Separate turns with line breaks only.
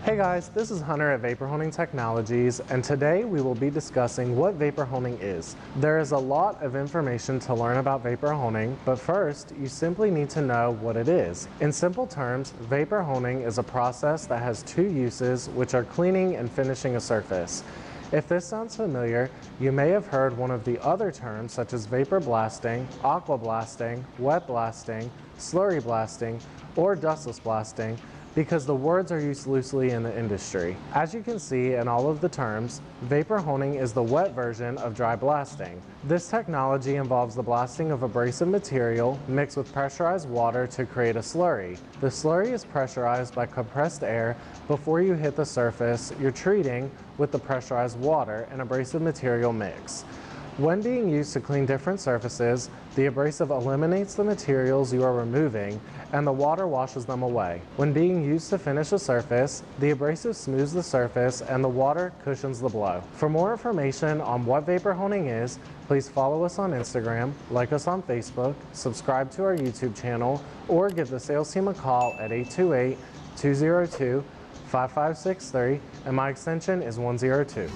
Hey guys, this is Hunter at Vapor Honing Technologies, and today we will be discussing what vapor honing is. There is a lot of information to learn about vapor honing, but first you simply need to know what it is. In simple terms, vapor honing is a process that has two uses, which are cleaning and finishing a surface. If this sounds familiar, you may have heard one of the other terms such as vapor blasting, aqua blasting, wet blasting, slurry blasting, or dustless blasting, because the words are used loosely in the industry. As you can see in all of the terms, vapor honing is the wet version of dry blasting. This technology involves the blasting of abrasive material mixed with pressurized water to create a slurry. The slurry is pressurized by compressed air before you hit the surface you're treating with the pressurized water and abrasive material mix. When being used to clean different surfaces, the abrasive eliminates the materials you are removing and the water washes them away. When being used to finish a surface, the abrasive smooths the surface and the water cushions the blow. For more information on what vapor honing is, please follow us on Instagram, like us on Facebook, subscribe to our YouTube channel, or give the sales team a call at 828-202-5563, and my extension is 102.